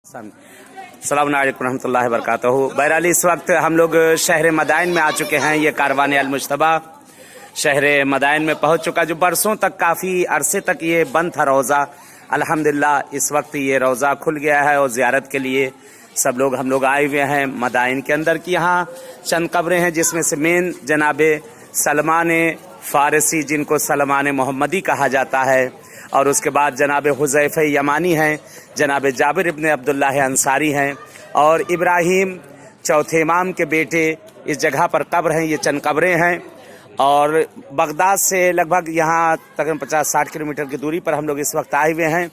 अस्सलाम वालेकुम रहमतुल्लाहि व बरकातहू। बहरहाल इस वक्त हम लोग शहर मदाइन में आ चुके हैं। ये कारवान अल-मुज्तबा शहर मदाइन में पहुंच चुका, जो बरसों तक काफ़ी अरसे तक ये बंद था रोज़ा। अल्हम्दुलिल्लाह इस वक्त ये रोज़ा खुल गया है और ज़ियारत के लिए हम लोग आए हुए हैं मदाइन के अंदर की। यहाँ चंद कब्रें हैं जिसमें से मेन जनाबे सलमान फ़ारसी, जिनको सलमान मोहम्मदी कहा जाता है, और उसके बाद जनाब हुज़ैफ़ा यमानी हैं, जनाब जाबिर इब्न अब्दुल्लाह अंसारी हैं, और इब्राहीम चौथे इमाम के बेटे इस जगह पर कब्र हैं। ये चंद कब्रें हैं और बगदाद से लगभग यहाँ तकरीबन 50-60 किलोमीटर की दूरी पर हम लोग इस वक्त आए हुए हैं।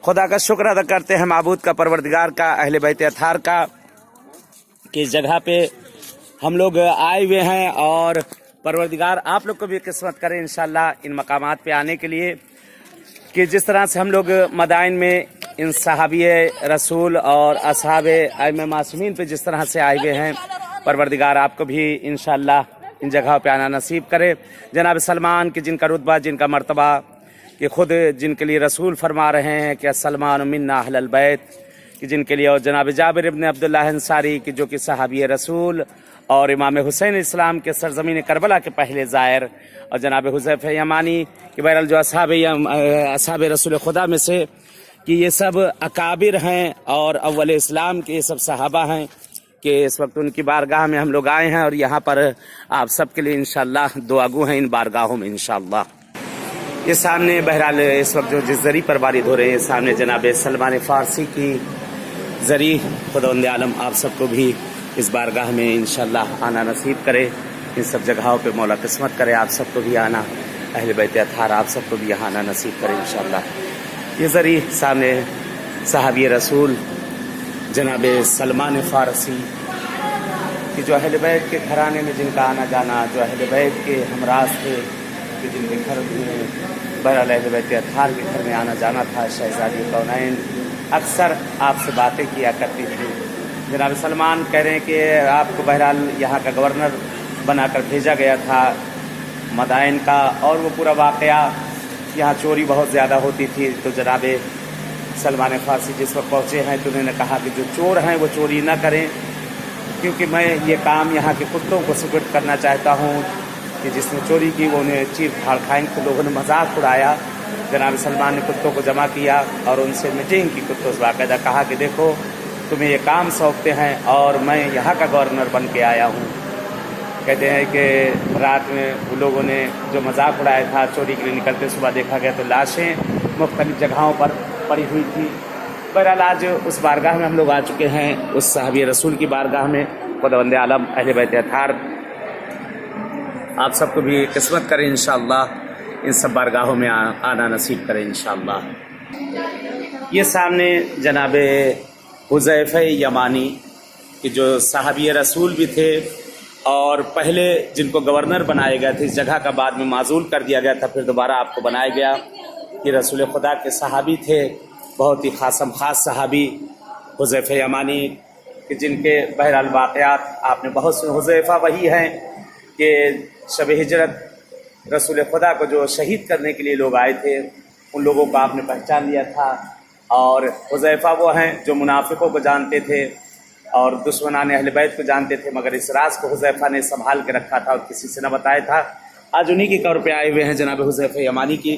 खुदा का शुक्र अदा करते हैं, माबूद का, परवरदिगार का, अहले बैत अताहर का, कि इस जगह पे हम लोग आए हुए हैं। और परवरदिगार आप लोग को भी किस्मत करें इंशाअल्लाह इन मकामात पे आने के लिए, कि जिस तरह से हम लोग मदाइन में इन सहाबी रसूल और असहाब अइम्मा मासूमीन पे जिस तरह से आए हुए हैं, परवरदिगार आपको भी इंशाअल्लाह इन जगहों पे आना नसीब करे। जनाब सलमान की जिनका रुतबा, जिनका मर्तबा, कि खुद जिनके लिए रसूल फरमा रहे हैं कि सलमान मिन्ना अहलल बैत, कि जिनके लिए, और जनाब जाबिर इब्न अब्दुल्लाह अंसारी की जो कि सहाबी रसूल और इमाम हुसैन इस्लाम के सरजमीन करबला के पहले ज़ायर, और जनाब हुज़ैफ़ा यमानी कि बहरहाल जो असहाब रसूल खुदा में से कि ये सब अकाबिर हैं और अव्वल इस्लाम के ये सब सहाबा हैं, कि इस वक्त उनकी बारगाह में हम लोग आए हैं। और यहाँ पर आप सब के लिए इंशाअल्लाह दुआ गो हैं इन बारगाहों में इंशाअल्लाह। ये सामने बहरहाल इस वक्त जो जिस जरी पर बारिद हो रहे हैं, सामने जनाब सलमान फ़ारसी की जरी, खुदावंद आलम आप सबको भी इस बारगाह में इंशाअल्लाह आना नसीब करे। इन सब जगहों पे मौला किस्मत करे आप सबको भी आना, अहले बैत अताहर आप सबको भी यहाँ आना नसीब करे इंशाअल्लाह। ये जरी सामने सहाबी रसूल जनाब सलमान फ़ारसी कि जो अहले बैत के घराने में जिनका आना जाना, जो अहले बैत के हमराज थे, कि जिनके घर में बहरहाल अहले बैत अताहर के घर में आना जाना था। शहज़ादी कौनैन अक्सर आपसे बातें किया करती थी। जनाब सलमान कह रहे हैं कि आपको बहरहाल यहाँ का गवर्नर बनाकर भेजा गया था मदाइन का, और वो पूरा वाक़या, यहाँ चोरी बहुत ज़्यादा होती थी। तो जनाब सलमान फ़ारसी जिस वक्त पहुँचे हैं तो उन्होंने कहा कि जो चोर हैं वो चोरी ना करें, क्योंकि मैं ये काम यहाँ के कुत्तों को सुपुर्द करना चाहता हूँ, कि जिसने चोरी की वो उन्हें चीर फाड़ खाएंगे। तो लोगों ने मजाक उड़ाया। जनाब सलमान ने कुत्तों को जमा किया और उनसे मीटिंग की, कुत्तों से बाकायदा कहा कि देखो तुम्हें ये काम सौंपते हैं और मैं यहाँ का गवर्नर बन के आया हूँ। कहते हैं कि रात में वो लोगों ने जो मजाक उड़ाया था, चोरी के लिए निकलते सुबह देखा गया तो लाशें मुख्तलिफ जगहों पर पड़ी हुई थी। बहरहाल आज उस बारगाह में हम लोग आ चुके हैं, उस सहाबी रसूल की बारगाह में। खुदावंद आलम अहले बैत अताहर आप सबको भी किस्मत करें इंशाअल्लाह, इन सब बारगाहों में आना नसीब करें इंशाअल्लाह। ये सामने जनाब हुज़ैफ़ा यमानी कि जो सहाबी रसूल भी थे और पहले जिनको गवर्नर बनाए गए थे, इस जगह का बाद में माजूल कर दिया गया था, फिर दोबारा आपको बनाया गया, कि रसूल खुदा के सहाबी थे, बहुत ही खासम खास सहाबी हुज़ैफ़ा यमानी, कि जिनके बहरहाल वाक़यात आपने बहुत सुने। हुज़ैफ़ा वही हैं कि शब हिजरत रसूल खुदा को जो शहीद करने के लिए लोग आए थे, उन लोगों को आपने पहचान लिया था। और हुज़ैफ़ा वो हैं जो मुनाफिकों को जानते थे और दुश्मनान अहले बैत को जानते थे, मगर इस राज को हुज़ैफ़ा ने संभाल के रखा था और किसी से न बताया था। आज उन्हीं की कब्र पे आए हुए हैं जनाब हुज़ैफ़ा यमानी की।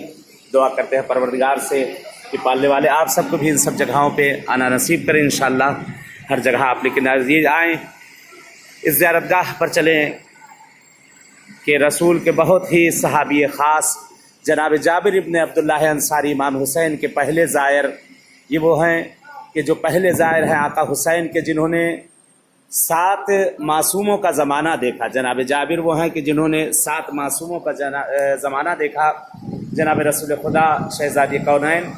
दुआ करते हैं परवरदिगार से कि पालने वाले आप सबको भी इन सब जगहों पे आना नसीब करें इंशाअल्लाह। हर जगह आप लेकिन नज़दीक आएँ, इस ज़ियारतगाह पर चलें कि रसूल के बहुत ही सहाबी ख़ास जनाब जाबिर इब्न अब्दुल्लाह अंसारी, इमाम हुसैन के पहले ज़ायर, ये वो हैं कि जो पहले ज़ायर हैं आका हुसैन के, जिन्होंने 7 मासूमों का ज़माना देखा। जनाब जाबिर वो हैं कि जिन्होंने 7 मासूमों का ज़माना देखा। जनाब रसूल खुदा शहज़ादी कौनैन,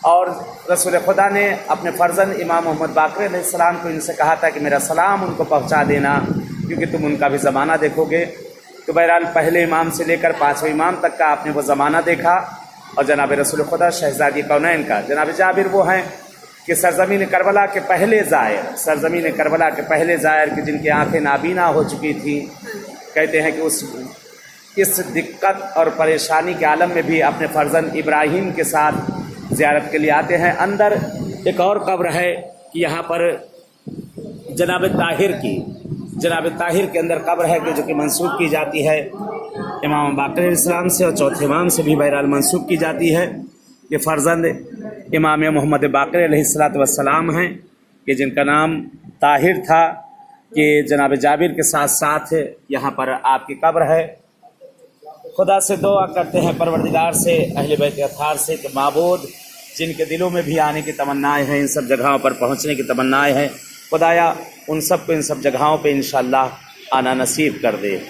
और रसूल खुदा ने अपने फ़र्जंद इमाम मोहम्मद बाक़र अलैहिस्सलाम को इनसे कहा था कि मेरा सलाम उनको पहुँचा देना, क्योंकि तुम उनका भी ज़माना देखोगे। तो बहरहाल पहले इमाम से लेकर 5वें इमाम तक का आपने वो ज़माना देखा। और जनाब रसूल खुदा शहज़ादी कौनैन का जनाब जाबिर वो हैं कि सरज़मीन करबला के पहले ज़ायर, सरज़मीन करबला के पहले ज़ायर, कि जिनकी आँखें नाबीना हो चुकी थी। कहते हैं कि इस दिक्कत और परेशानी के आलम में भी अपने फ़र्जंद इब्राहीम के साथ ज़ियारत के लिए आते हैं। अंदर एक और कब्र है कि यहाँ पर जनाब ताहिर के अंदर कब्र है कि जो कि मंसूब की जाती है इमाम बाक़िर अलैहिस्सलाम से और चौथे इमाम से भी बहरहाल मंसूब की जाती है कि फ़र्जंद इमाम मोहम्मद बाक़िर अलैहिस्सलाम हैं कि जिनका नाम ताहिर था, कि जनाब जाबिर के साथ साथ यहाँ पर आपकी कब्र है। खुदा से दुआ करते हैं परवरदिगार से, अहले बैत अत्हार से कि माबूद जिनके दिलों में भी आने की तमन्नाएं हैं, इन सब जगहों पर पहुँचने की तमन्नाएं हैं, खुदाया उन सब को इन सब जगहों पे इंशाअल्लाह आना नसीब कर दे।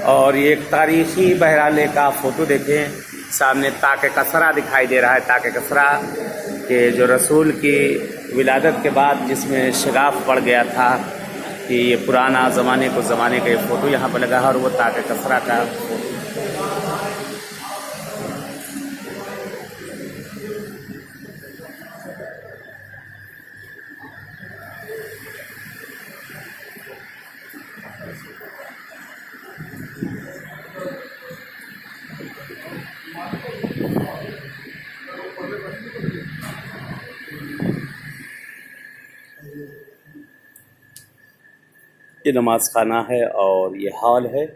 और ये एक तारीखी बहराले का फ़ोटो देखें, सामने ताक़ कसरा दिखाई दे रहा है। ताक़ कसरा के जो रसूल की विलादत के बाद जिसमें शगाफ पड़ गया था कि ये पुराना ज़माने का ये फ़ोटो यहाँ पर लगा है और वो ताक़ कसरा का फ़ोटो। ये नमाज खाना है और ये हॉल है।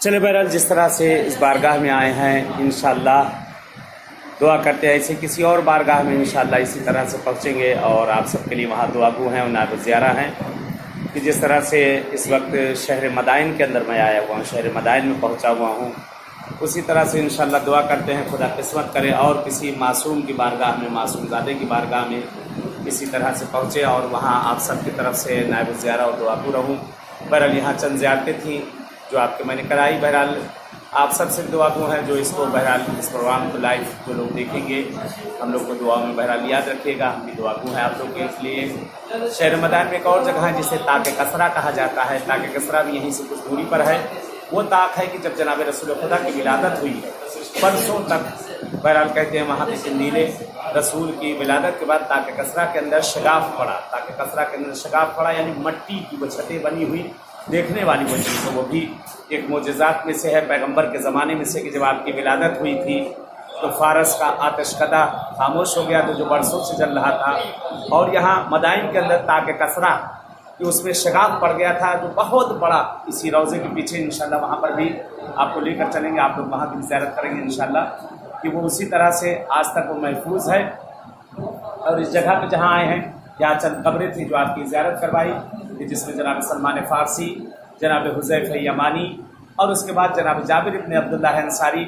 चले बहरहाल जिस तरह से इस बारगाह में आए हैं इंशाअल्लाह दुआ करते हैं ऐसे किसी और बारगाह में इंशाअल्लाह इसी तरह से पहुँचेंगे। और आप सबके लिए वहाँ दुआगू हैं और नायब ज़ियारा हैं कि जिस तरह से इस वक्त शहर मदाइन के अंदर मैं आया हुआ हूँ, शहर मदाइन में पहुँचा हुआ हूँ, उसी तरह से इंशाअल्लाह दुआ करते हैं खुदा किस्मत करे और किसी मासूम की बारगाह में, मासूम ज़ादे की बारगाह में इसी तरह से पहुँचे और वहाँ आप सब की तरफ से नायब ज़ियारा और दुआगू रहूँ। बहरहाल यहाँ चंद ज़ियारतें थी जो आपके मैंने कराई। बहरहाल आप सबसे दुआगू हैं जो इसको बहरहाल इस प्रोग्राम को लाइव जो लोग देखेंगे हम लोग को दुआ में बहरहाल याद रखिएगा, हम भी दुआगू हैं आप लोग के। इसलिए शहर मदान में एक और जगह है जिसे ताक़ कसरा कहा जाता है। ताक़ कसरा भी यहीं से कुछ दूरी पर है। वो ताक़ है कि जब जनाब रसूल खुदा की विलादत हुई परसों तक, बहरहाल कहते हैं वहाँ पे सिंदीले रसूल की विलादत के बाद ताक़ कसरा के अंदर शगाफ पड़ा। ताक़ कसरा के अंदर शगाफ पड़ा यानी मट्टी की वो छतें बनी हुई देखने वाली वो चीज़, तो वो भी एक मोजज़ात में से है पैगंबर के ज़माने में से कि जब आपकी विलादत हुई थी तो फ़ारस का आतिशकदा खामोश हो गया, तो जो बरसों से जल रहा था। और यहाँ मदाइन के अंदर ताक़ कसरा कि उसमें शगाफ पड़ गया था जो बहुत बड़ा, इसी रोज़े के पीछे इंशाअल्लाह वहाँ पर भी आपको लेकर चलेंगे, आप लोग वहाँ की ज़ियारत करेंगे इंशाअल्लाह कि वो उसी तरह से आज तक वो महफूज है। और इस जगह पर जहाँ आए हैं यहाँ चंद कब्रें थी जो आपकी ज़ियारत करवाई, जिसमें जनाब सलमान फ़ारसी, जनाब हुज़ैफ़ा यमानी और उसके बाद जनाब जाबिर इब्न अब्दुल्लाह अंसारी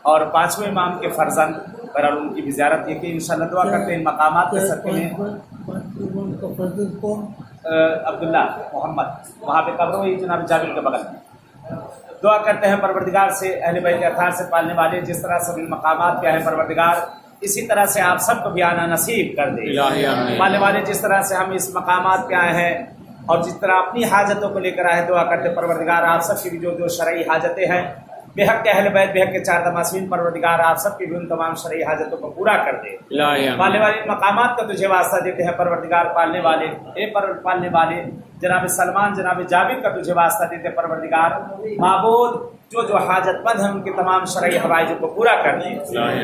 और पाँचवें इमाम के फ़र्जंद, बहरहाल उनकी भी ज़ियारत ये कि इंशाअल्लाह दुआ करते हैं मकामात के सदक़े में। अब्दुल्ला मोहम्मद, वहाँ पे कब्र हुई जनाब जाबिर के बगल में। दुआ करते हैं परवरदिगार से, अहले बैत अत्हार से पालने वाले जिस तरह से मकामात पे हैं परवरदिगार इसी तरह से आप सबको भी आना नसीब कर दे। पालने वाले जिस तरह से हम इस मकामात पे आए हैं और जिस तरह अपनी हाजतों को लेकर आए, दुआ करते परवरदिगार आप सबकी भी जो शरई हाजतें हैं बेहक के अहले बैत, बेहक के चार तमासीन, परवरदिगार आप सबकी भी उन तमाम शरई हाजतों को पूरा कर दे। पालने वाले मकामात का तुझे वास्ता देते हैं परवरदिगार, पालने वाले जनाब सलमान, जनाब जाबिर का तुझे वास्ता देते हैं परवरदिगार। माबूद जो हाजतमंद हैं उनके तमाम शरई हवाइजों को पूरा कर दे।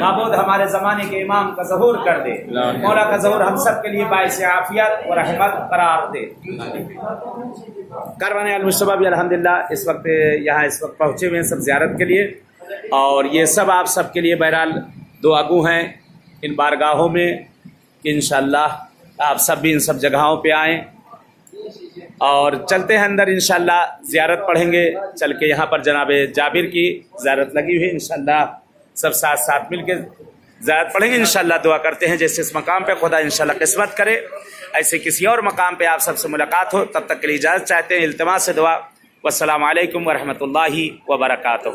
माबूद हमारे ज़माने के इमाम का ज़हूर कर दे, मौला का ज़हूर हम सब के लिए बाइस आफियत और रहमत करार दे। कारवान अल-मुश्तबा भी अल्हम्दुलिल्लाह इस वक्त पहुँचे हुए हैं सब ज़ियारत के लिए, और ये सब आप सब के लिए बहरहाल दुआगू हैं इन बारगाहों में कि इंशाअल्लाह आप सब भी इन सब जगहों पे आएँ। اور چلتے ہیں اندر انشاءاللہ زیارت پڑھیں گے. چل کے یہاں پر جناب جابر کی زیارت لگی ہوئی انشاءاللہ سب ساتھ مل کے زیارت پڑھیں گے انشاءاللہ. دعا کرتے ہیں جیسے اس مقام پہ خدا انشاءاللہ قسمت کرے ایسے کسی اور مقام پہ آپ سب سے ملاقات ہو. تب تک کے لیے اجازت چاہتے ہیں التماس سے دعا. والسلام علیکم ورحمۃ اللہ وبرکاتہ.